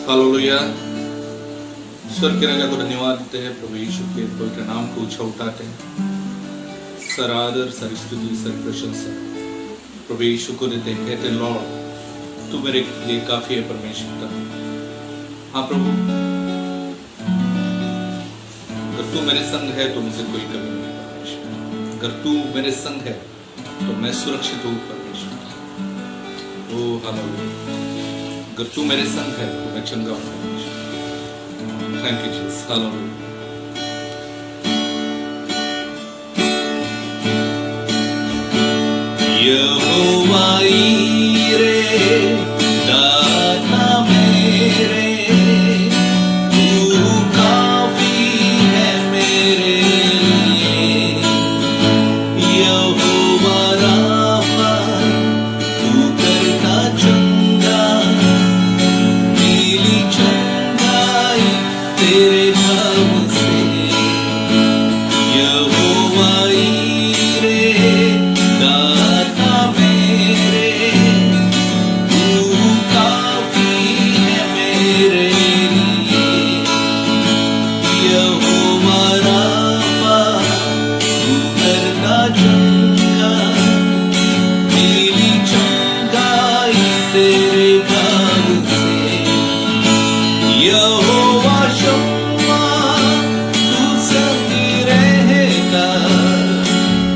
Hallelujah. स्वर्ग के राजा को धन्यवाद देते हैं, प्रभु यीशु के पवित्र नाम को ऊंचा उठाते हैं। सर आदर, सर स्तुति, सर प्रशंसा प्रभु यीशु को देते हैं। कहते हैं लॉर्ड तू मेरे लिए काफी है परमेश्वर। हाँ प्रभु, अगर तू मेरे संग है तो मुझे कोई कमी नहीं परमेश्वर। अगर तू मेरे संग है तो मैं सुरक्षित हूँ परमेश्वर। ओ हालेलुया। अगर तू मेरे संग है तो मैं चंगा हूँ परमेश्वर। Thank you Jesus. हालेलुया। यहोवा ईरे दाता मेरे, तू काफी है मेरे लिए। यहोवा राफा, तू करता चंगा, मिली चंगाई तेरे नाम से। यहोवा ईरे दाता मेरे, तू काफी है मेरे लिए। यहोवा राफा, तू करता चंगा, मिली चंगाई तेरे नाम से। यहोवा शम्मा, तू संग रहता,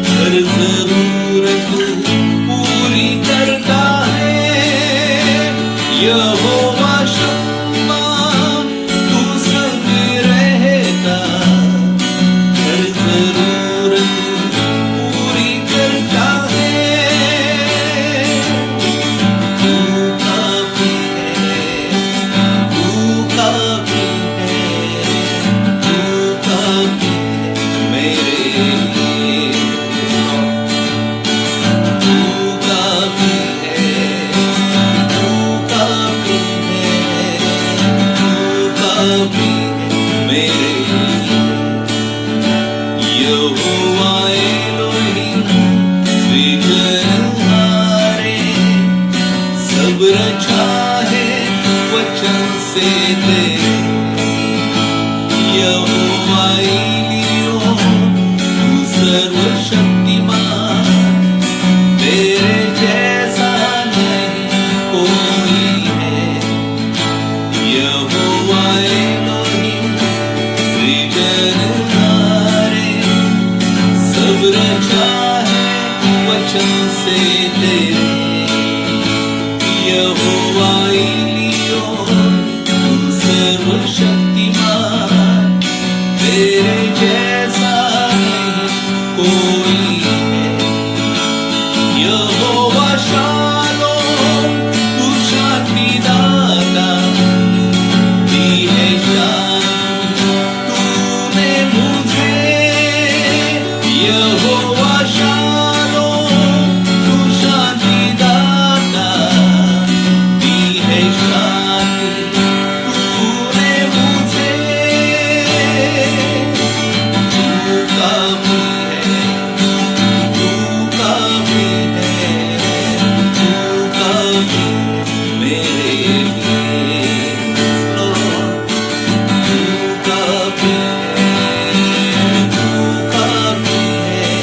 हर जरूरत पूरी करता है। यहोवा शम्मा, तू संग रहता, हर जरूरत पूरी करता है। तू काफी है, तू काफी है, तू काफी है मेरे लिए। तू काफी है, तू काफी है, तू काफी है मेरे लिए। यहोवा एलोहीम, सृजनहारे, सब रचा है वचन से तेरे। यहोवा एलियोन, तू सर्वशक्तिमान, तेरे जैसा नहीं कोई है। यहोवा एलोहीम, सृजनहारे, सब रचा है वचन से तेरे। यहोवा एलियोन, तू सर्वशक्तिमान, तेरे जैसा नहीं कोई है। यहोवा शालोम, तू शांति दाता, दी है शांति तूने मुझे। यहोवा शालोम, तू शांति दाता, दी है शांति तूने मुझे। तू काफी है, तू काफी है, तू काफी है मेरे लिए। लॉर्ड, तू काफी है, तू काफी है,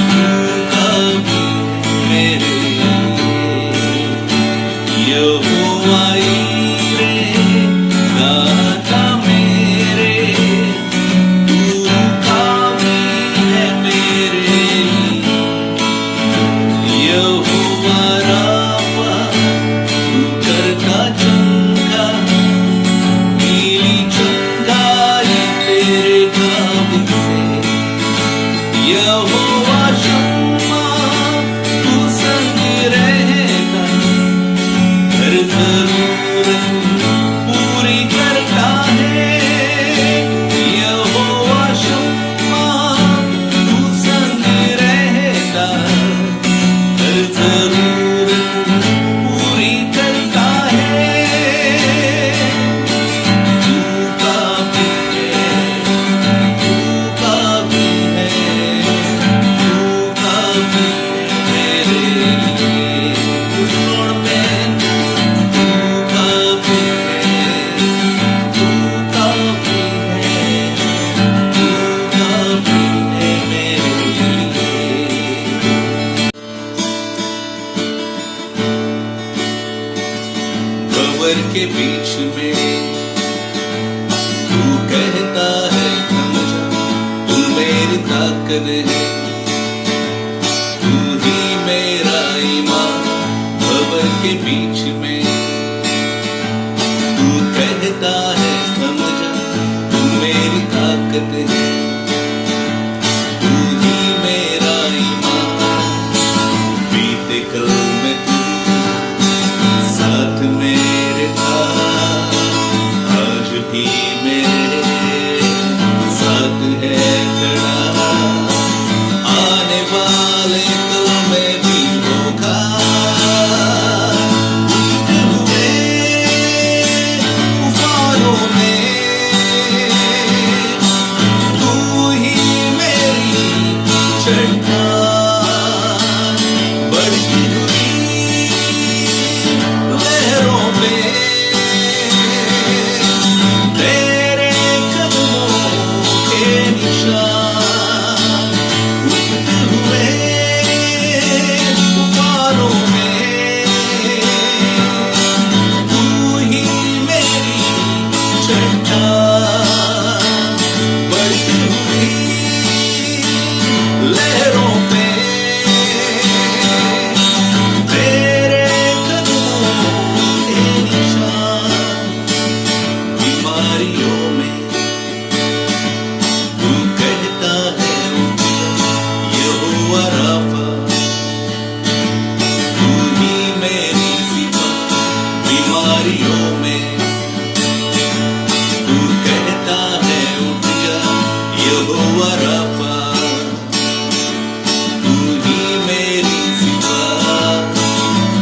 तू काफी है मेरे लिए। यहोवा ईरे दाता मेरे, तू काफी है मेरे लिए। यहोवा राफा, तू करता चंगा, मिली चंगाई तेरे नाम से। यहोवा शम्मा, तू संग रहता, हर जरूरत पूरी करता है। यहोवा शम्मा, तू संग रहता, हर जरूरत पूरी करता है। तू काफी है, तू काफी है, तू मेरी ताकत है, तू ही मेरा ईमान खबर के बीच में। तू कहता है समझा, तू मेरी ताकत है, तू ही मेरा ईमान। बीते कल में तू साथ मेरे था, आज भी मेरे साथ है खड़ा। आने वाले कल में भी होगा, उठते हुए तूफानों में तू ही मेरी चट्टान। बढ़ती हुई लहरों में तेरे कदमों के निशान। उठते हुए तूफानों में तू ही मेरी चट्टान। बढ़ती हुई लहरों में तेरे कदमों के निशान। बीमारियों में तू कहता है यहोवा राफा, तू ही मेरी सिफा। बीमारियों में तू कहता है उठ जा यहोवा राफा, तू ही मेरी सिफा।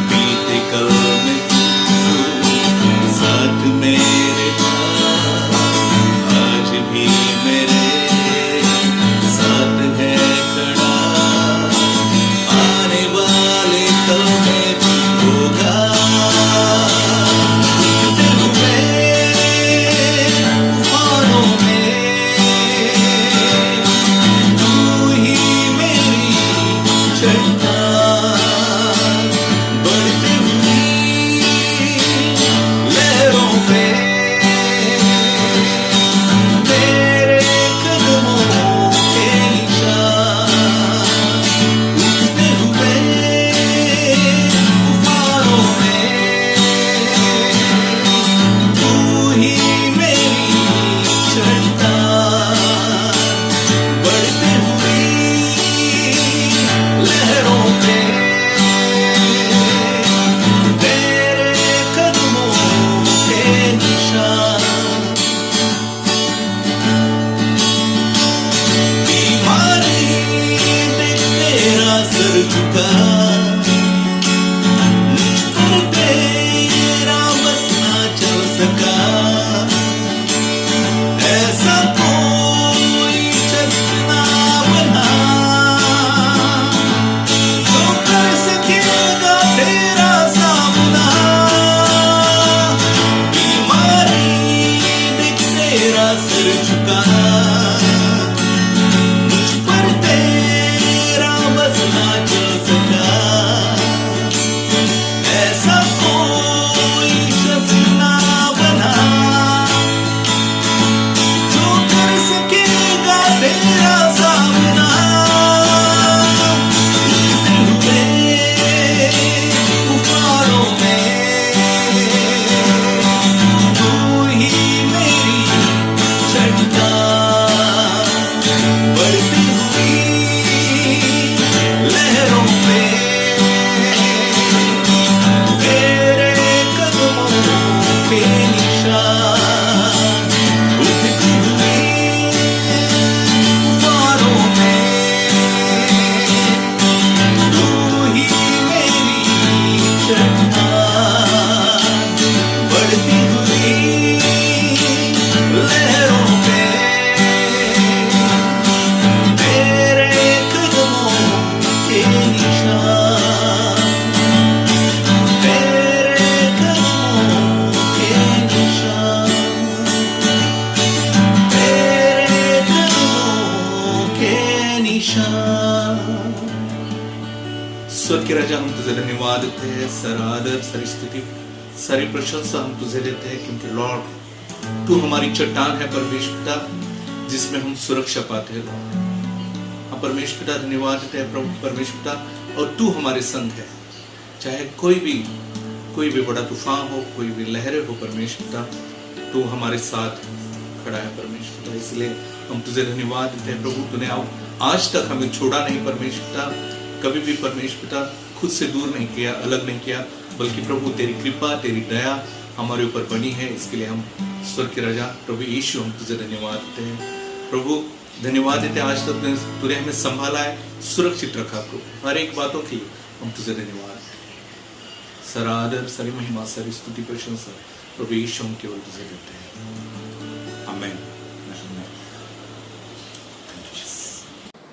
बीते कल में तू साथ मेरे था, आज भी मेरे साथ है खड़ा। आने वाले कल में भी होगा, उठते हुए तूफानों में तू ही मेरी चट्टान। बढ़ती हुई लहरों में तेरे कदमों के निशान। उठते हुए तूफानों में तू ही मेरी चट्टान। बढ़ती हुई लहरों में तेरे कदमों के निशान। बीमारी देख तेरा सर झुका, मुझ पर तेरा बस ना चल सका। ऐसा कोई चस्ना बना जो कर सकेगा तेरा सामना। बीमारी देख तेरा सर झुका, मुझ पर तेरा बस ना चल सका। ऐसा कोई शख्स ना बना जो कर सकेगा तेरा सामना। उठते हुए तूफानों में तू ही मेरी चट्टान। बढ़ती हुई लहरों में तेरे कदमों के निशान। उठती हुई तूफानों में तू ही मेरी चट्टान। बढ़ती हुई लहरों में तेरे कदमों के निशान। तेरे कदमों के निशान। तेरे कदमों के निशान। स्वर्ग के राजा, हम तुझे धन्यवाद देते हैं। सारा आदर, सारी स्तुति, सारी प्रशंसा हम तुझे देते हैं, क्योंकि लॉर्ड तू हमारी चट्टान है परमेश्वर पिता, जिसमें हम सुरक्षा पाते हैं लॉर्ड। हम परमेश्वर पिता धन्यवाद देते हैं प्रभु परमेश्वर पिता, और तू हमारे संग है। चाहे कोई भी बड़ा तूफान हो, कोई भी लहरें हो परमेश्वर पिता, तू हमारे साथ खड़ा है परमेश्वर पिता। इसलिए हम तुझे धन्यवाद देते हैं प्रभु, तूने आज तक हमें छोड़ा नहीं परमेश्वर पिता, कभी भी परमेश्वर पिता खुद से दूर नहीं किया, अलग नहीं किया, बल्कि प्रभु तेरी कृपा तेरी दया हमारे ऊपर बनी है। इसके लिए हम स्वर्ग के राजा प्रभु यीशु हम तुझे धन्यवाद देते हैं प्रभु, धन्यवाद देते हैं आज तक तूने हमें संभाला है, सुरक्षित रखा प्रभु, हर एक बातों की हम तुझे धन्यवाद देते हैं। सारा आदर सारी महिमा सारी स्तुति प्रशंसा प्रभु यीशु हम केवल तुझे देते हैं। आमीन।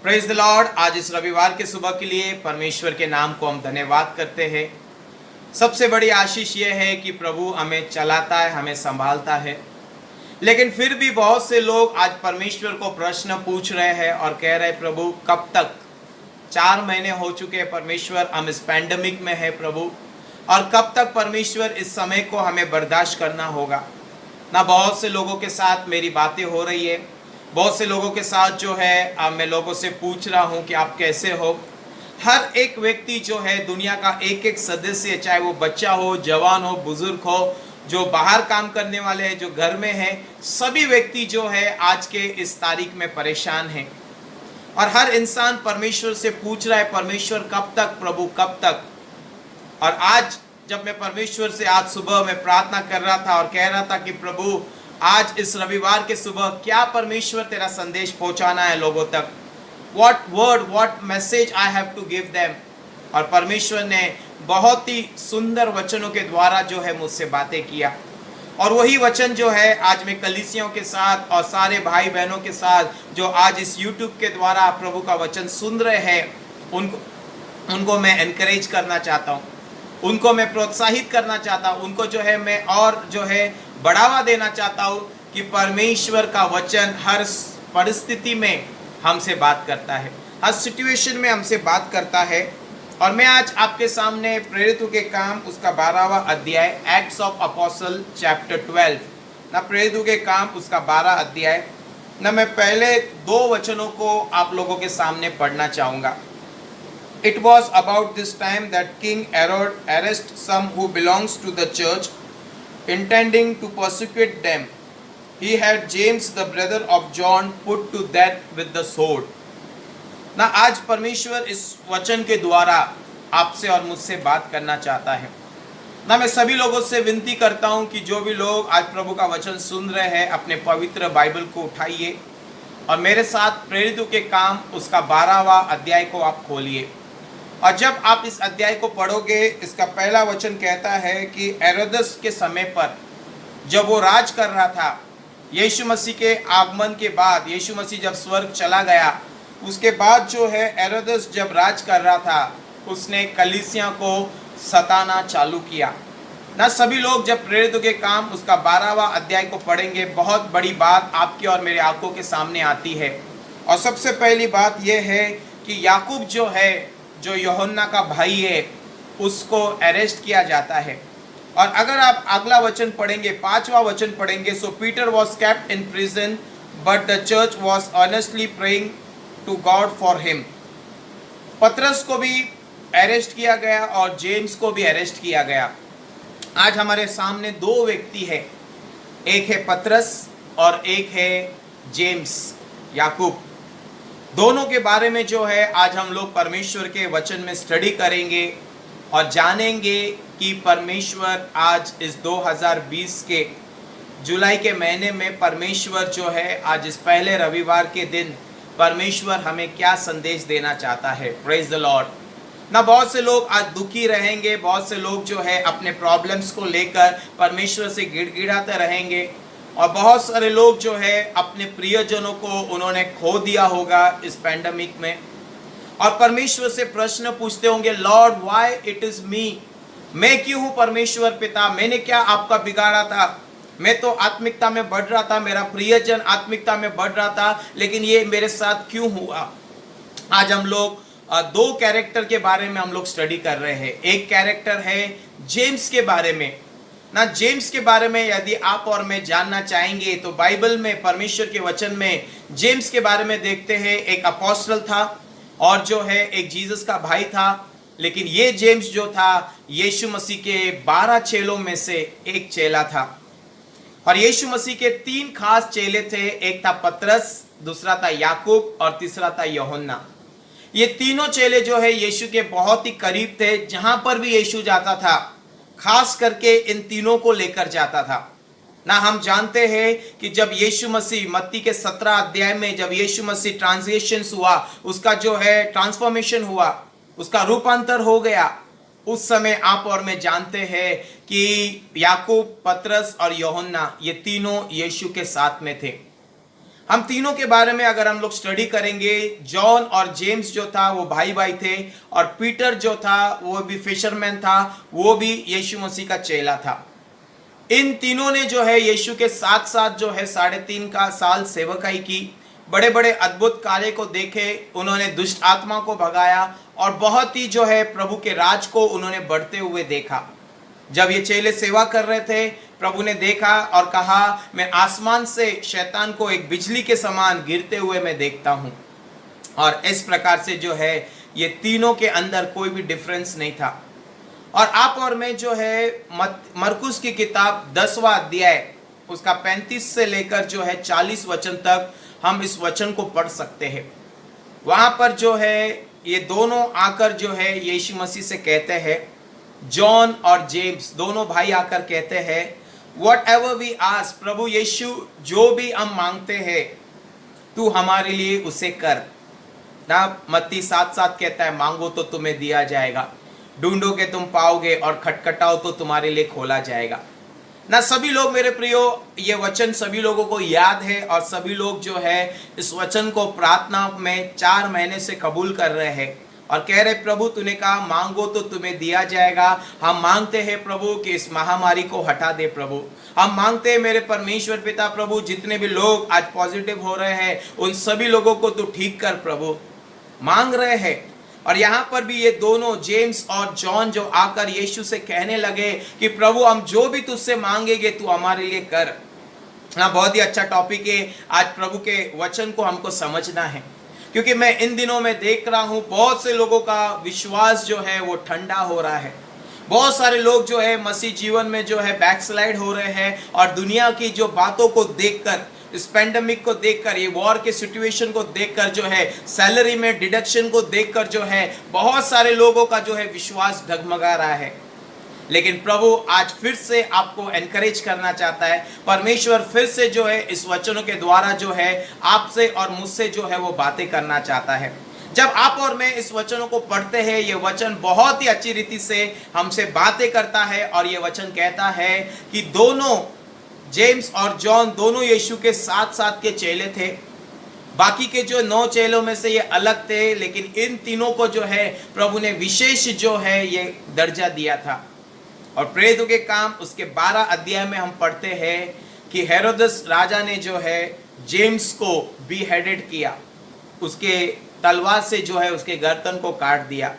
Praise the Lord. आज इस रविवार के सुबह के लिए परमेश्वर के नाम को हम धन्यवाद करते हैं। सबसे बड़ी आशीष यह है कि प्रभु हमें चलाता है, हमें संभालता है, लेकिन फिर भी बहुत से लोग आज परमेश्वर को प्रश्न पूछ रहे हैं और कह रहे हैं प्रभु कब तक, 4 महीने हो चुके हैं परमेश्वर, हम इस पैंडेमिक में है प्रभु, और कब तक परमेश्वर इस समय को हमें बर्दाश्त करना होगा ना। बहुत से लोगों के साथ मेरी बातें हो रही है, बहुत से लोगों के साथ जो है मैं लोगों से पूछ रहा हूं कि आप कैसे हो। हर एक व्यक्ति जो है दुनिया का एक एक सदस्य, चाहे वो बच्चा हो, जवान हो, बुजुर्ग हो, जो बाहर काम करने वाले हैं, जो घर में हैं, सभी व्यक्ति जो है आज के इस तारीख में परेशान हैं। और हर इंसान परमेश्वर से पूछ रहा है परमेश्वर कब तक प्रभु कब तक। और आज जब मैं परमेश्वर से आज सुबह में प्रार्थना कर रहा था और कह रहा था कि प्रभु आज इस रविवार के सुबह क्या परमेश्वर तेरा संदेश पहुंचाना है लोगों तक, what word what message I have to give them. और परमेश्वर ने बहुत ही सुंदर वचनों के द्वारा जो है मुझसे बातें किया, और वही वचन जो है आज मैं कलीसियों के साथ और सारे भाई बहनों के साथ जो आज इस YouTube के द्वारा प्रभु का वचन सुन रहे हैं, उनको मैं एनकरेज करना चाहता हूँ, उनको मैं प्रोत्साहित करना चाहता हूँ, उनको जो है मैं और जो है बढ़ावा देना चाहता हूँ कि परमेश्वर का वचन हर परिस्थिति में हमसे बात करता है, हर सिचुएशन में हमसे बात करता है। और मैं आज आपके सामने प्रेरितों के काम उसका 12वां अध्याय, एक्ट्स ऑफ अपोस्टल चैप्टर 12 ना, प्रेरितों के काम उसका 12 अध्याय ना, मैं पहले 2 वचनों को आप लोगों के सामने पढ़ना चाहूँगा। It was about this time that King Herod arrested some who belongs to the church, intending to persecute them. He had James the brother of John put to death with the sword. ना आज परमेश्वर इस वचन के द्वारा आपसे और मुझसे बात करना चाहता है ना। मैं सभी लोगों से विनती करता हूं कि जो भी लोग आज प्रभु का वचन सुन रहे हैं अपने पवित्र बाइबल को उठाइए और मेरे साथ प्रेरितों के काम उसका 12वां अध्याय को आप खोलिए। और जब आप इस अध्याय को पढ़ोगे, इसका पहला वचन कहता है कि हेरोदस के समय पर जब वो राज कर रहा था, यीशु मसीह के आगमन के बाद, यीशु मसीह जब स्वर्ग चला गया उसके बाद जो है हेरोदस जब राज कर रहा था, उसने कलीसिया को सताना चालू किया ना। सभी लोग जब प्रेरितों के काम उसका 12वां अध्याय को पढ़ेंगे, बहुत बड़ी बात आपकी और मेरे आंखों के सामने आती है। और सबसे पहली बात यह है कि याकूब जो है, जो यूहन्ना का भाई है, उसको अरेस्ट किया जाता है। और अगर आप अगला वचन पढ़ेंगे, 5वां वचन पढ़ेंगे, so Peter was kept in prison but the church was earnestly praying to God for him. पतरस को भी अरेस्ट किया गया और जेम्स को भी अरेस्ट किया गया। आज हमारे सामने 2 व्यक्ति हैं, एक है पतरस और एक है जेम्स, याकूब। दोनों के बारे में जो है आज हम लोग परमेश्वर के वचन में स्टडी करेंगे और जानेंगे कि परमेश्वर आज इस 2020 के जुलाई के महीने में परमेश्वर जो है आज इस पहले रविवार के दिन परमेश्वर हमें क्या संदेश देना चाहता है। प्रेज द लॉर्ड ना। बहुत से लोग आज दुखी रहेंगे, बहुत से लोग जो है अपने प्रॉब्लम्स को लेकर परमेश्वर से गिड़गिड़ाते रहेंगे, और बहुत सारे लोग जो है अपने प्रियजनों को उन्होंने खो दिया होगा इस पैंडेमिक में, और परमेश्वर से प्रश्न पूछते होंगे, Lord why it is me, मैं क्यों हूँ परमेश्वर पिता, मैंने क्या आपका बिगाड़ा था, मैं तो आत्मिकता में बढ़ रहा था, मेरा प्रियजन आत्मिकता में बढ़ रहा था, लेकिन ये मेरे साथ क्यों हुआ। आज हम लोग 2 कैरेक्टर के बारे में हम लोग स्टडी कर रहे हैं। एक कैरेक्टर है जेम्स के बारे में ना जेम्स के बारे में यदि आप और मैं जानना चाहेंगे तो बाइबल में परमेश्वर के वचन में जेम्स के बारे में देखते हैं। एक अपोस्टल था और जो है एक जीसस का भाई था। लेकिन ये जेम्स जो था यीशु मसीह के 12 चेलों में से एक चेला था। और यीशु मसीह के 3 खास चेले थे। एक था पतरस, दूसरा था याकूब और तीसरा था यूहन्ना। ये तीनों चेले जो है यीशु के बहुत ही करीब थे। जहां पर भी यीशु जाता था खास करके इन तीनों को लेकर जाता था। ना हम जानते हैं कि जब यीशु मसीह मत्ती के 17 अध्याय में जब यीशु मसीह ट्रांसलेशन हुआ, उसका जो है ट्रांसफॉर्मेशन हुआ, उसका रूपांतर हो गया, उस समय आप और मैं जानते हैं कि याकूब, पतरस और यूहन्ना ये तीनों यीशु के साथ में थे। हम तीनों के बारे में अगर हम लोग स्टडी करेंगे, जॉन और जेम्स जो था वो भाई भाई थे और पीटर जो था वो भी फिशरमैन था, वो भी यीशु मसीह का चेला था। इन तीनों ने जो है यीशु के साथ साथ जो है 3.5 का साल सेवकाई की, बड़े बड़े अद्भुत कार्य को देखे, उन्होंने दुष्ट आत्मा को भगाया और बहुत ही जो है प्रभु के राज को उन्होंने बढ़ते हुए देखा। जब ये चेले सेवा कर रहे थे, प्रभु ने देखा और कहा, मैं आसमान से शैतान को एक बिजली के समान गिरते हुए मैं देखता हूं। और इस प्रकार से जो है ये तीनों के अंदर कोई भी डिफरेंस नहीं था। और आप और मैं जो है मरकुस की किताब 10वां अध्याय उसका 35 से लेकर जो है 40 वचन तक हम इस वचन को पढ़ सकते हैं। वहां पर जो है ये दोनों आकर जो है यीशु मसीह से कहते हैं, जॉन और जेम्स दोनों भाई आकर कहते हैं, वट एवर वी आस्क, प्रभु यीशु जो भी हम मांगते हैं तू हमारे लिए उसे कर। ना मत्ती 7:7 कहता है, मांगो तो तुम्हें दिया जाएगा, ढूंढोगे तुम पाओगे और खटखटाओ तो तुम्हारे लिए खोला जाएगा। ना सभी लोग मेरे प्रियो ये वचन सभी लोगों को याद है और सभी लोग जो है इस वचन को प्रार्थना में 4 महीने से कबूल कर रहे हैं और कह रहे, प्रभु तूने कहा मांगो तो तुम्हें दिया जाएगा। हम मांगते हैं प्रभु कि इस महामारी को हटा दे प्रभु। हम मांगते हैं मेरे परमेश्वर पिता प्रभु, जितने भी लोग आज पॉजिटिव हो रहे हैं उन सभी लोगों को तू ठीक कर प्रभु। मांग रहे हैं। और यहाँ पर भी ये दोनों जेम्स और जॉन जो आकर यीशु से कहने लगे कि प्रभु हम जो भी तुझसे मांगेंगे तू हमारे लिए कर। हाँ, बहुत ही अच्छा टॉपिक है। आज प्रभु के वचन को हमको समझना है, क्योंकि मैं इन दिनों में देख रहा हूँ बहुत से लोगों का विश्वास जो है वो ठंडा हो रहा है। बहुत सारे लोग जो है मसीह जीवन में जो है बैकस्लाइड हो रहे हैं और दुनिया की जो बातों को देखकर, इस पेंडेमिक को देखकर, ये वॉर के सिचुएशन को देखकर जो है, सैलरी में डिडक्शन को देखकर जो है बहुत सारे लोगों का जो है विश्वास डगमगा रहा है। लेकिन प्रभु आज फिर से आपको एनकरेज करना चाहता है। परमेश्वर फिर से जो है इस वचनों के द्वारा जो है आपसे और मुझसे जो है वो बातें करना चाहता है। जब आप और मैं इस वचनों को पढ़ते हैं, ये वचन बहुत ही अच्छी रीति से हमसे बातें करता है और ये वचन कहता है कि दोनों जेम्स और जॉन दोनों यीशु के साथ के चेले थे। बाकी के जो 9 चेलों में से ये अलग थे, लेकिन इन तीनों को जो है प्रभु ने विशेष जो है ये दर्जा दिया था। और प्रेरितों के काम उसके 12 अध्याय में हम पढ़ते हैं कि हेरोदस राजा ने जो है जेम्स को बीहेडेड किया, उसके तलवार से जो है उसके गर्दन को काट दिया।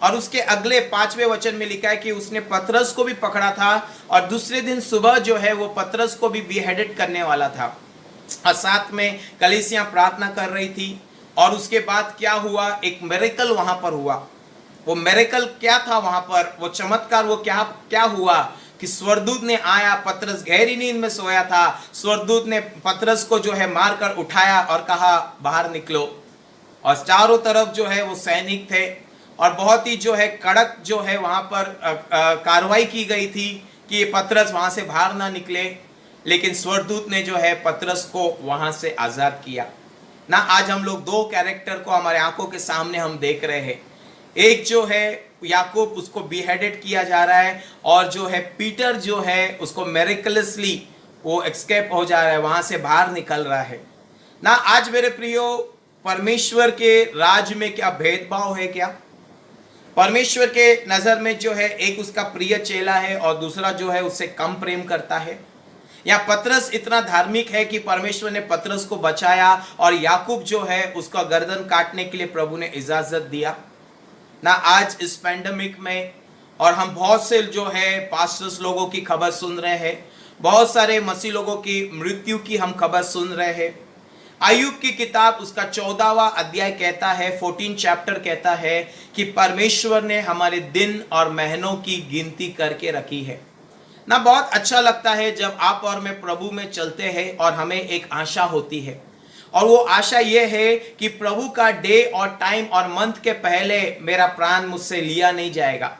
और उसके अगले 5वें वचन में लिखा है कि उसने पतरस को भी पकड़ा था और दूसरे दिन सुबह जो है वो पतरस को भी बीहेडेड करने वाला था। और साथ में कलीसियां प्रार्थना कर रही थी। और उसके बाद क्या हुआ, एक मिरेकल वहां पर हुआ। वो मिरेकल क्या था वहां पर, वो चमत्कार वो क्या हुआ कि स्वर्गदूत ने आया, पतरस गहरी नींद में सोया था, स्वर्गदूत ने पतरस को जो है मारकर उठाया और कहा बाहर निकलो। और चारों तरफ जो है वो सैनिक थे और बहुत ही जो है कड़क जो है वहां पर कार्रवाई की गई थी कि पतरस वहां से बाहर ना निकले। लेकिन स्वर्गदूत ने जो है पतरस को वहां से आजाद किया। ना आज हम लोग 2 कैरेक्टर को हमारे आंखों के सामने हम देख रहे हैं। एक जो है याकूब, उसको बीहेडेड किया जा रहा है, और जो है पीटर जो है उसको मिरेकलसली वो एस्केप हो जा रहा है, वहां से बाहर निकल रहा है। ना आज मेरे प्रियो, परमेश्वर के राज में क्या भेदभाव है क्या? परमेश्वर के नजर में जो है एक उसका प्रिय चेला है और दूसरा जो है उससे कम प्रेम करता है? या पतरस इतना धार्मिक है कि परमेश्वर ने पतरस को बचाया और याकूब जो है उसका गर्दन काटने के लिए प्रभु ने इजाजत दिया? ना आज इस पैंडेमिक में और हम बहुत से जो है पास्टर्स लोगों की खबर सुन रहे हैं, बहुत सारे मसीह लोगों की मृत्यु की हम खबर सुन रहे हैं। अय्यूब की किताब उसका 14वां अध्याय कहता है, 14 चैप्टर कहता है कि परमेश्वर ने हमारे दिन और महीनों की गिनती करके रखी है ना। बहुत अच्छा लगता है जब आप और मैं प्रभु में चलते हैं और हमें एक आशा होती है, और वो आशा ये है कि प्रभु का डे और टाइम और मंथ के पहले मेरा प्राण मुझसे लिया नहीं जाएगा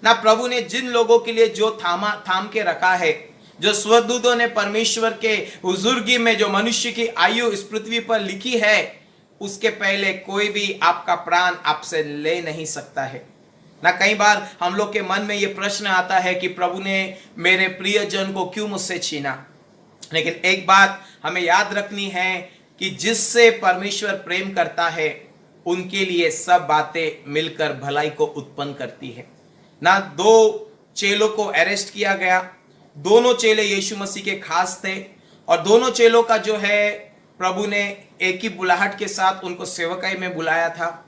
ना। प्रभु ने जिन लोगों के लिए जो थाम के रखा है, जो स्वर्गदूतों ने परमेश्वर के हुजूरगी में जो मनुष्य की आयु इस पृथ्वी पर लिखी है, उसके पहले कोई भी आपका प्राण आपसे ले नहीं सकता है ना। कई बार हम लोग के मन में ये प्रश्न आता है कि प्रभु ने मेरे प्रियजन को क्यों मुझसे छीना। लेकिन एक बात हमें याद रखनी है कि जिससे परमेश्वर प्रेम करता है उनके लिए सब बातें मिलकर भलाई को उत्पन्न करती है ना। 2 चेलों को अरेस्ट किया गया, दोनों चेले यीशु मसीह के खास थे, और दोनों चेलों का जो है प्रभु ने एक ही बुलाहट के साथ उनको सेवकाई में बुलाया था।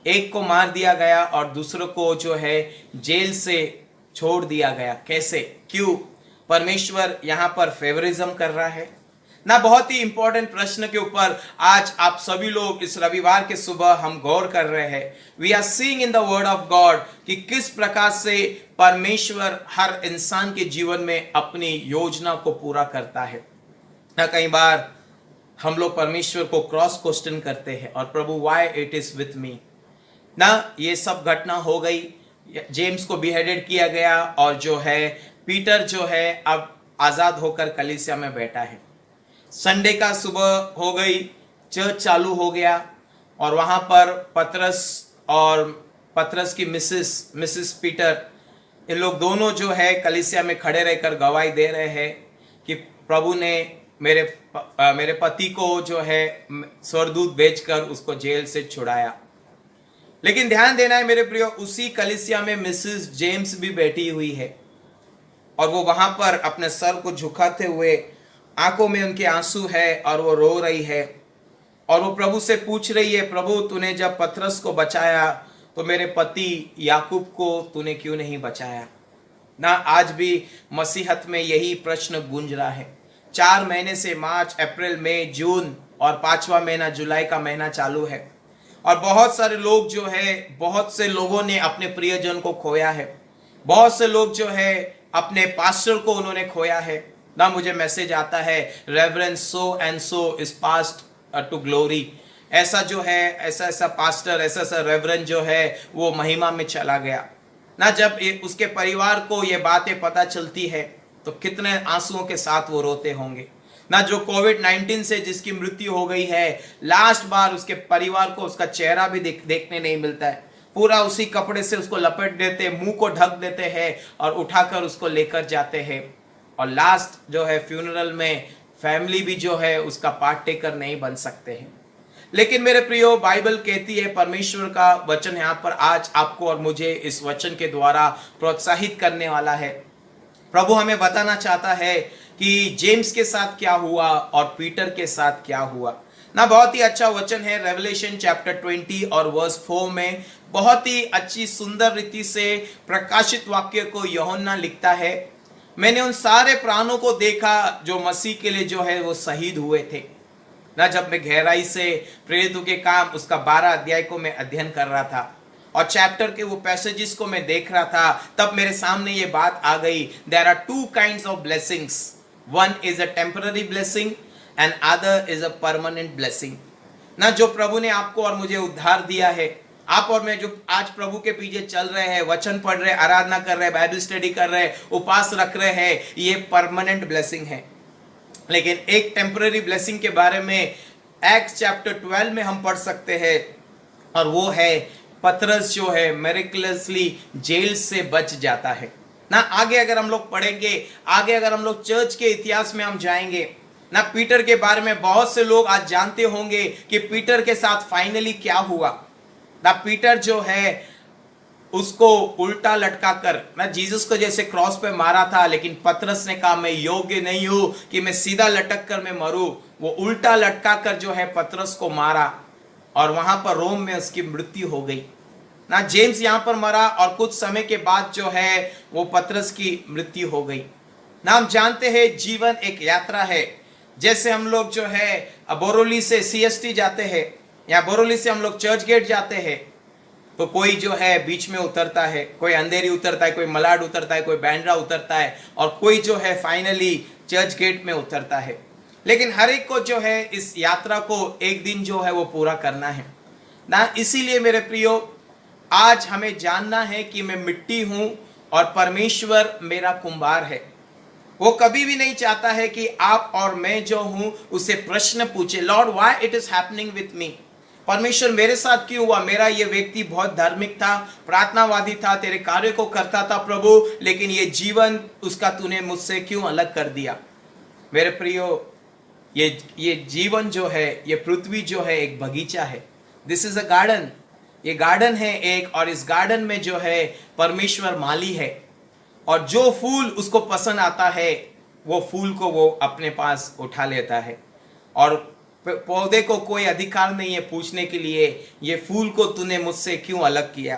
एक को मार दिया गया और दूसरों को जो है जेल से छोड़ दिया गया। कैसे, क्यों? परमेश्वर यहां पर फेवरिज्म कर रहा है ना। बहुत ही इंपॉर्टेंट प्रश्न के ऊपर आज आप सभी लोग इस रविवार के सुबह हम गौर कर रहे हैं। We are seeing in the word of God कि किस प्रकार से परमेश्वर हर इंसान के जीवन में अपनी योजना को पूरा करता है ना। कई बार हम लोग परमेश्वर को क्रॉस क्वेश्चन करते हैं, और प्रभु why it is with me ना। ये सब घटना हो गई, जेम्स को बिहेडेड किया गया, और जो है पीटर जो है अब आजाद होकर कलीसिया में बैठा है। संडे का सुबह हो गई, चर्च चालू हो गया, और वहां पर पतरस की मिसिस पीटर, इन लोग दोनों जो है कलीसिया में खड़े रहकर गवाही दे रहे हैं कि प्रभु ने मेरे पति को जो है स्वर्गदूत भेजकर उसको जेल से छुड़ाया। लेकिन ध्यान देना है मेरे प्रियो, उसी कलीसिया में मिसिस जेम्स भी बैठी हुई है, और वो वहां पर अपने सर को झुकाते हुए, आंखों में उनके आंसू है और वो रो रही है, और वो प्रभु से पूछ रही है, प्रभु तूने जब पतरस को बचाया तो मेरे पति याकूब को तूने क्यों नहीं बचाया ना। आज भी मसीहत में यही प्रश्न गूंज रहा है। 4 महीने से मार्च, अप्रैल, मई, जून और 5वां महीना जुलाई का महीना चालू है, और बहुत सारे लोग जो है, बहुत से लोगों ने अपने प्रियजन को खोया है। बहुत से लोग जो है अपने पास्टर को उन्होंने खोया है ना। मुझे मैसेज आता है, reverend so and so is passed to glory. ऐसा जो है, ऐसा पास्टर, ऐसा रेवरेंड जो है वो महिमा में चला गया ना। जब उसके परिवार को ये बातें पता चलती है तो कितने आंसुओं के साथ वो रोते होंगे ना। जो कोविड-19 से जिसकी मृत्यु हो गई है, लास्ट बार उसके परिवार को उसका चेहरा भी देखने नहीं मिलता है। पूरा उसी कपड़े से उसको लपेट देते, मुंह को ढक देते हैं और उठाकर उसको लेकर जाते हैं, और लास्ट जो है फ्यूनरल में फैमिली भी जो है उसका पार्ट टेकर नहीं बन सकते हैं। लेकिन मेरे प्रियो, बाइबल कहती है, परमेश्वर का वचन यहाँ पर आज आपको और मुझे इस वचन के द्वारा प्रोत्साहित करने वाला है। प्रभु हमें बताना चाहता है कि जेम्स के साथ क्या हुआ और पीटर के साथ क्या हुआ ना। बहुत ही अच्छा वचन है, रेवलेशन चैप्टर 20 और वर्स 4 में बहुत ही अच्छी सुंदर रीति से प्रकाशित वाक्य को यूहन्ना लिखता है। मैंने उन सारे प्राणों को देखा जो मसीह के लिए जो है वो शहीद हुए थे ना। जब मैं गहराई से प्रेरितों के काम उसका 12 अध्याय को मैं अध्ययन कर रहा था और चैप्टर के वो पैसेजेस को मैं देख रहा था, तब मेरे सामने ये बात आ गई, there are 2 kinds of blessings, one is a temporary blessing and other is a permanent blessing ना। जो प्रभु ने आपको और मुझे उद्धार दिया है, आप और मैं जो आज प्रभु के पीछे चल रहे हैं, वचन पढ़ रहे हैं, आराधना कर रहे हैं, बाइबल स्टडी कर रहे हैं, उपास रख रहे हैं, ये परमानेंट ब्लेसिंग है। लेकिन एक टेम्पररी ब्लेसिंग के बारे में एक्ट्स चैप्टर 12 में हम पढ़ सकते हैं, और वो है पतरस जो है मिरेकलसली जेल से बच जाता है ना। आगे अगर हम लोग पढ़ेंगे, आगे अगर हम लोग चर्च के इतिहास में हम जाएंगे ना, पीटर के बारे में बहुत से लोग आज जानते होंगे कि पीटर के साथ फाइनली क्या हुआ ना। पीटर जो है उसको उल्टा लटका कर ना, जीसस को जैसे क्रॉस पे मारा था, लेकिन पतरस ने कहा मैं योग्य नहीं हूं कि मैं सीधा लटक कर मैं मरूं। वो उल्टा लटका कर जो है पतरस को मारा, और वहां पर रोम में उसकी मृत्यु हो गई ना जेम्स यहाँ पर मरा और कुछ समय के बाद जो है वो पतरस की मृत्यु हो गई। ना हम जानते हैं जीवन एक यात्रा है। जैसे हम लोग जो है बोरोली से CST जाते हैं या बोरोली से हम लोग चर्च गेट जाते हैं, तो कोई जो है बीच में उतरता है, कोई अंधेरी उतरता है, कोई मलाड उतरता है, कोई बैंड्रा उतरता है और कोई जो है फाइनली चर्च गेट में उतरता है। लेकिन हर एक को जो है इस यात्रा को एक दिन जो है वो पूरा करना है ना। इसीलिए मेरे प्रियो, आज हमें जानना है कि मैं मिट्टी हूं और परमेश्वर मेरा कुंभार है। वो कभी भी नहीं चाहता है कि आप और मैं जो हूं उसे प्रश्न पूछे, Lord why it is happening with me. परमेश्वर मेरे साथ क्यों हुआ? मेरा ये व्यक्ति बहुत धार्मिक था, प्रार्थनावादी था, तेरे कार्य को करता था प्रभु, लेकिन ये जीवन उसका तूने मुझसे क्यों अलग कर दिया। मेरे प्रियो, ये जीवन जो है, ये पृथ्वी जो है एक बगीचा है। This is a garden. ये गार्डन है एक, और इस गार्डन में जो है परमेश्वर माली है, और जो फूल उसको पसंद आता है वो फूल को वो अपने पास उठा लेता है। और पौधे को कोई अधिकार नहीं है पूछने के लिए ये फूल को तूने मुझसे क्यों अलग किया,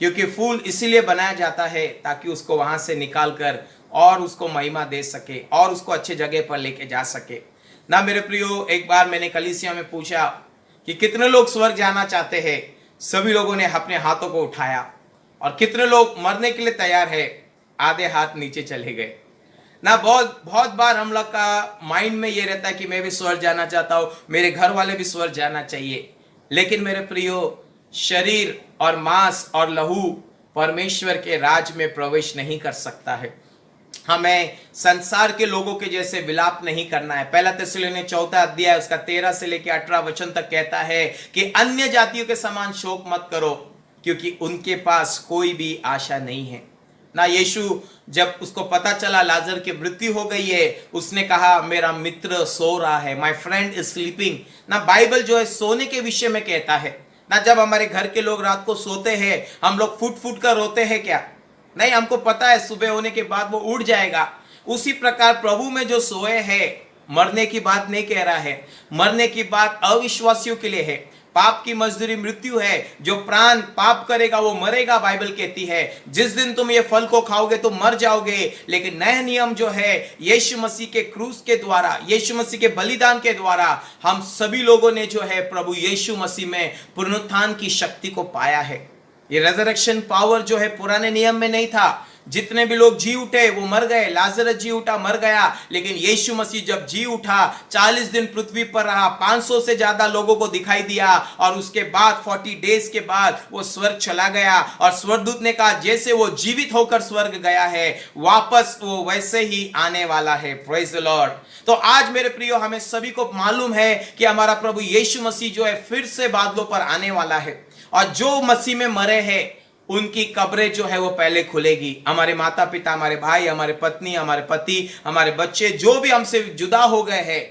क्योंकि फूल इसीलिए बनाया जाता है ताकि उसको वहां से निकाल कर और उसको महिमा दे सके और उसको अच्छे जगह पर लेके जा सके ना। मेरे प्रियो, एक बार मैंने कलीसिया में पूछा कि कितने लोग स्वर्ग जाना चाहते हैं। सभी लोगों ने अपने हाथों को उठाया। और कितने लोग मरने के लिए तैयार है? आधे हाथ नीचे चले गए ना। बहुत बार हम लोग का माइंड में ये रहता है कि मैं भी स्वर्ग जाना चाहता हूं, मेरे घर वाले भी स्वर्ग जाना चाहिए। लेकिन मेरे प्रियो, शरीर और मांस और लहू परमेश्वर के राज में प्रवेश नहीं कर सकता है। हमें संसार के लोगों के जैसे विलाप नहीं करना है। पहला थिस्सलुनीके 4 अध्याय उसका 13 से लेकर 18 वचन तक कहता है कि अन्य जातियों के समान शोक मत करो, क्योंकि उनके पास कोई भी आशा नहीं है ना। यीशु जब उसको पता चला लाजर की मृत्यु हो गई है, उसने कहा मेरा मित्र सो रहा है, माय फ्रेंड इज स्लीपिंग ना। बाइबल जो है सोने के विषय में कहता है ना। जब हमारे घर के लोग रात को सोते हैं, हम लोग फुट फुट कर रोते हैं क्या? नहीं, हमको पता है सुबह होने के बाद वो उड़ जाएगा। उसी प्रकार प्रभु में जो सोए हैं, मरने की बात नहीं कह रहा है। मरने की बात अविश्वासियों के लिए है। पाप की मजदूरी मृत्यु है। जो प्राण पाप करेगा वो मरेगा, बाइबल कहती है। जिस दिन तुम ये फल को खाओगे तो मर जाओगे। लेकिन नया नियम जो है, यीशु मसीह के क्रूस के द्वारा, यीशु मसीह के बलिदान के द्वारा हम सभी लोगों ने जो है प्रभु यीशु मसीह में पुनरुत्थान की शक्ति को पाया है। ये रेजरेक्शन पावर जो है पुराने नियम में नहीं था। जितने भी लोग जी उठे वो मर गए। लाजरस जी उठा, मर गया। लेकिन यीशु मसीह जब जी उठा, 40 दिन पृथ्वी पर रहा, 500 से ज्यादा लोगों को दिखाई दिया, और उसके बाद 40 डेज के बाद वो स्वर्ग चला गया। और स्वर्गदूत ने कहा जैसे वो जीवित होकर स्वर्ग गया है, वापस वो वैसे ही आने वाला है। Praise the Lord. तो आज मेरे प्रियो, हमें सभी को मालूम है कि हमारा प्रभु यीशु मसीह जो है फिर से बादलों पर आने वाला है, और जो मसीह में मरे हैं उनकी कब्रें जो है वो पहले खुलेगी। हमारे माता पिता, हमारे भाई, हमारे पत्नी, हमारे पति, हमारे बच्चे जो भी हमसे जुदा हो गए हैं,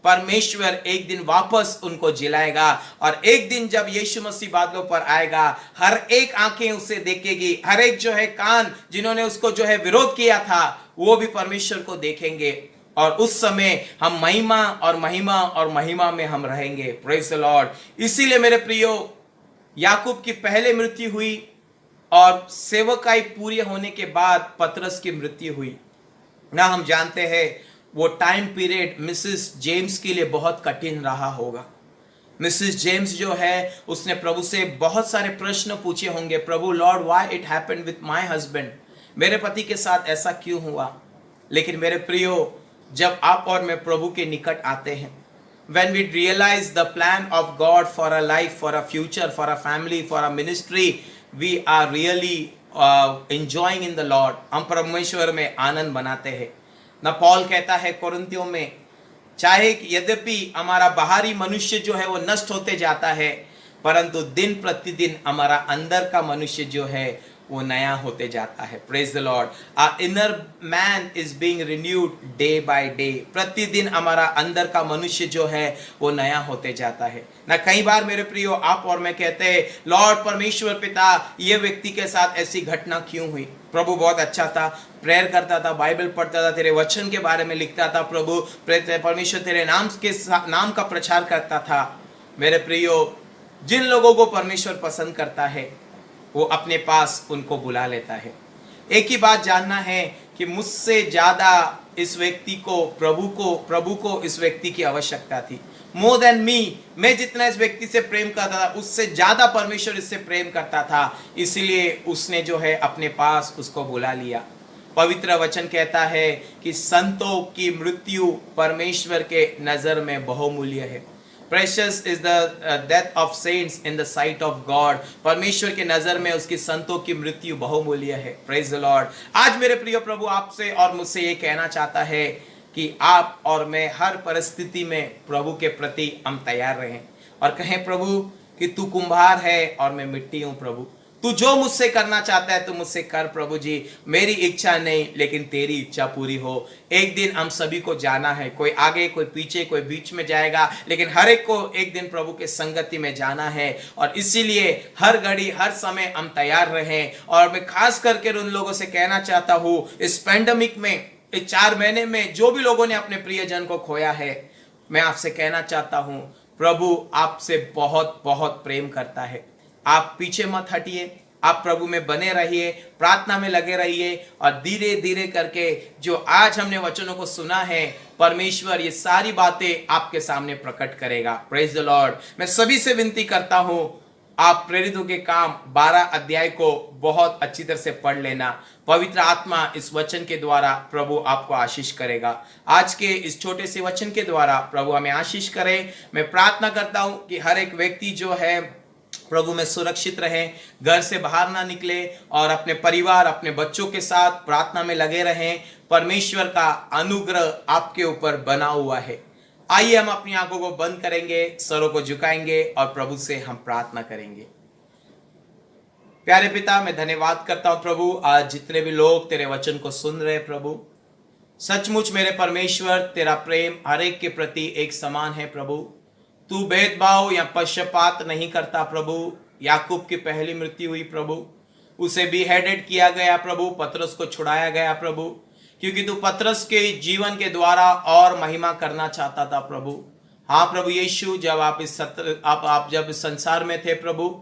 परमेश्वर एक दिन वापस उनको जिलाएगा। और एक दिन जब यीशु मसीह बादलों पर आएगा, हर एक आंखें उसे देखेगी। हर एक जो है कान जिन्होंने उसको जो है विरोध किया था, वो भी परमेश्वर को देखेंगे। और उस समय हम महिमा और महिमा और महिमा में हम रहेंगे। Praise the Lord. इसीलिए मेरे प्रियो, याकूब की पहले मृत्यु हुई और सेवकाई पूरी होने के बाद पतरस की मृत्यु हुई ना। हम जानते हैं वो टाइम पीरियड मिसेस जेम्स के लिए बहुत कठिन रहा होगा। मिसेस जेम्स जो है उसने प्रभु से बहुत सारे प्रश्न पूछे होंगे। प्रभु, Lord why it happened with my husband, मेरे पति के साथ ऐसा क्यों हुआ। लेकिन मेरे प्रियो, जब आप और मैं प्रभु के निकट आते हैं, when we realize the plan of God for a life, for a future, for a family, for a ministry, we are really enjoying in the Lord. हम परमेश्वर में आनंद बनाते हैं ना। पॉल कहता है कोरिन्थियों में, चाहे यद्यपि हमारा बाहरी मनुष्य जो है वो नष्ट होते जाता है, परंतु दिन प्रतिदिन हमारा अंदर का मनुष्य जो है वो नया होते जाता है। Praise the Lord. Our inner man is being renewed day by day. प्रतिदिन हमारा अंदर का मनुष्य जो है वो नया होते जाता है ना। कई बार मेरे प्रियो, आप और मैं कहते हैं, लॉर्ड परमेश्वर पिता, ये व्यक्ति के साथ ऐसी घटना क्यों हुई। प्रभु बहुत अच्छा था, प्रेयर करता था, बाइबल पढ़ता था, तेरे वचन के बारे में लिखता था। प्रभु परमेश्वर तेरे नाम का प्रचार करता था। मेरे प्रियो, जिन लोगों को परमेश्वर पसंद करता है वो अपने पास उनको बुला लेता है। एक ही बात जानना है कि मुझसे ज्यादा इस व्यक्ति को प्रभु को इस व्यक्ति की आवश्यकता थी। मोर देन मी, मैं जितना इस व्यक्ति से प्रेम करता था उससे ज्यादा परमेश्वर इससे प्रेम करता था, इसीलिए उसने जो है अपने पास उसको बुला लिया। पवित्र वचन कहता है कि संतों की मृत्यु परमेश्वर के नजर में बहुमूल्य है। Precious is the death of saints in the sight of God. परमेश्वर के नजर में उसकी संतों की मृत्यु बहुमूल्य है। Praise the Lord। आज मेरे प्रिय प्रभु आपसे और मुझसे ये कहना चाहता है कि आप और मैं हर परिस्थिति में प्रभु के प्रति हम तैयार रहें और कहें, प्रभु कि तू कुम्हार है और मैं मिट्टी हूं। प्रभु तू जो मुझसे करना चाहता है तू मुझसे कर प्रभु जी, मेरी इच्छा नहीं लेकिन तेरी इच्छा पूरी हो। एक दिन हम सभी को जाना है, कोई आगे कोई पीछे कोई बीच में जाएगा, लेकिन हर एक को एक दिन प्रभु के संगति में जाना है। और इसीलिए हर घड़ी हर समय हम तैयार रहें। और मैं खास करके उन लोगों से कहना चाहता हूँ, इस पैंडेमिक में, इस 4 महीने में जो भी लोगों ने अपने प्रियजन को खोया है, मैं आपसे कहना चाहता हूँ, प्रभु आपसे बहुत बहुत प्रेम करता है। आप पीछे मत हटिए, आप प्रभु में बने रहिए, प्रार्थना में लगे रहिए और धीरे धीरे करके जो आज हमने वचनों को सुना है, परमेश्वर ये सारी बातें आपके सामने प्रकट करेगा। Praise the Lord. मैं सभी से विनती करता हूं, आप प्रेरितों के काम 12 अध्याय को बहुत अच्छी तरह से पढ़ लेना। पवित्र आत्मा इस वचन के द्वारा प्रभु आपको आशीष करेगा। आज के इस छोटे से वचन के द्वारा प्रभु हमें आशीष करे। मैं प्रार्थना करता हूं कि हर एक व्यक्ति जो है प्रभु में सुरक्षित रहे, घर से बाहर ना निकले और अपने परिवार अपने बच्चों के साथ प्रार्थना में लगे रहें। परमेश्वर का अनुग्रह आपके ऊपर बना हुआ है। आइए हम अपनी आंखों को बंद करेंगे, सरों को झुकाएंगे और प्रभु से हम प्रार्थना करेंगे। प्यारे पिता, मैं धन्यवाद करता हूं प्रभु, आज जितने भी लोग तेरे वचन को सुन रहे प्रभु, सचमुच मेरे परमेश्वर तेरा प्रेम हर एक के प्रति एक समान है प्रभु। तू भेदभाव या पक्षपात नहीं करता प्रभु। याकूब की पहली मृत्यु हुई प्रभु, उसे भी हेडेड किया गया प्रभु, पतरस को छुड़ाया गया प्रभु, क्योंकि तू पतरस के जीवन के द्वारा और महिमा करना चाहता था प्रभु। हाँ प्रभु यीशु, जब आप जब इस संसार में थे प्रभु,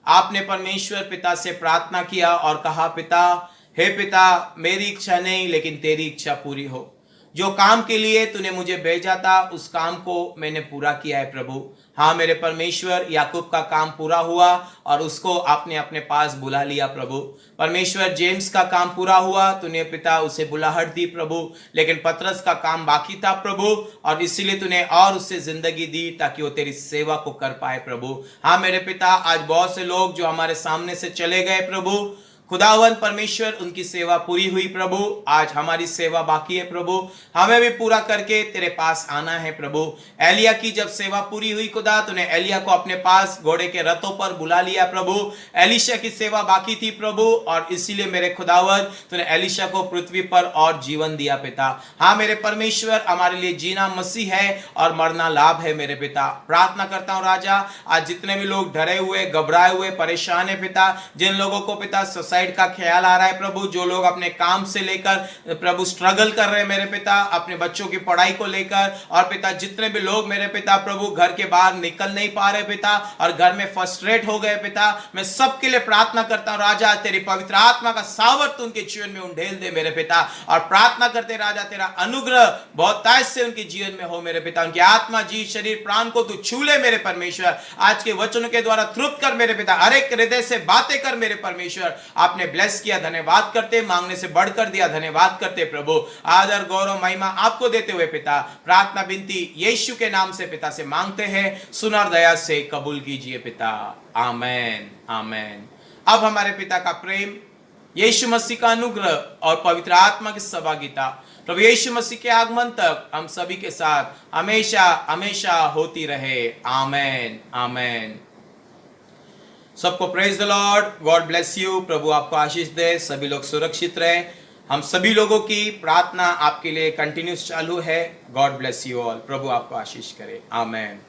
आपने परमेश्वर पिता से प्रार्थना किया और कहा, पिता, हे पिता, मेरी इच्छा नहीं लेकिन तेरी इच्छा पूरी हो। जो काम के लिए तूने मुझे भेजा था उस काम को मैंने पूरा किया है प्रभु। हाँ मेरे परमेश्वर, याकूब का काम पूरा हुआ और उसको आपने अपने पास बुला लिया प्रभु। परमेश्वर, जेम्स का काम पूरा हुआ, तूने पिता उसे बुलाहट दी प्रभु, लेकिन पतरस का काम बाकी था प्रभु, और इसीलिए तूने और उससे जिंदगी दी ताकि वो तेरी सेवा को कर पाए प्रभु। हाँ मेरे पिता, आज बहुत से लोग जो हमारे सामने से चले गए प्रभु, खुदावन परमेश्वर, उनकी सेवा पूरी हुई प्रभु, आज हमारी सेवा बाकी है प्रभु, हमें भी पूरा करके तेरे पास आना है प्रभु। एलिया की जब सेवा पूरी हुई खुदा, तूने एलिया को अपने पास घोड़े के रथों पर बुला लिया प्रभु। एलिशा की सेवा बाकी थी प्रभु, और इसीलिए मेरे खुदावन तूने एलिशा को पृथ्वी पर और जीवन दिया पिता। हाँ मेरे परमेश्वर, हमारे लिए जीना मसीह है और मरना लाभ है मेरे पिता। प्रार्थना करता हूँ राजा, आज जितने भी लोग डरे हुए, घबराए हुए, परेशान है पिता, जिन लोगों को पिता का ख्याल आ रहा है प्रभु, जो लोग अपने काम से लेकर प्रभु स्ट्रगल कर रहे हैं मेरे पिता, अपने बच्चों की पढ़ाई को लेकर, और पिता जितने भी लोग मेरे पिता प्रभु घर के बाहर निकल नहीं पा रहे पिता और घर में फ्रस्ट्रेट हो गए पिता, मैं सबके लिए प्रार्थना करता हूं राजा, तेरी पवित्र आत्मा का सामर्थ्य उनके जीवन में उंडेल दे मेरे पिता। और प्रार्थना करते राजा, तेरा अनुग्रह बहुत तेज से उनके जीवन में हो मेरे पिता। उनकी आत्मा, जी, शरीर, प्राण को तू छू ले मेरे परमेश्वर। आज के वचनों के द्वारा तृप्त कर मेरे पिता, हर एक हृदय से बातें कर मेरे परमेश्वर। आपने ब्लेस किया, धन्यवाद करते, मांगने से बढ़कर दिया, धन्यवाद करते प्रभु। आदर गौरव महिमा आपको देते हुए पिता, प्रार्थना विनती यीशु के नाम से पिता से मांगते हैं, सुना और दया से कबूल कीजिए पिता। आमेन, आमेन। अब हमारे पिता का प्रेम, यीशु मसीह का अनुग्रह और पवित्र आत्मा की सहभागिता प्रभु यीशु मसीह के आगमन तक हम सभी के साथ हमेशा हमेशा होती रहे। Amen, amen. सबको praise the Lord, God bless you. प्रभु आपको आशीष दे, सभी लोग सुरक्षित रहे। हम सभी लोगों की प्रार्थना आपके लिए कंटिन्यूस चालू है। God bless you all. प्रभु आपको आशीष करे। आमेन।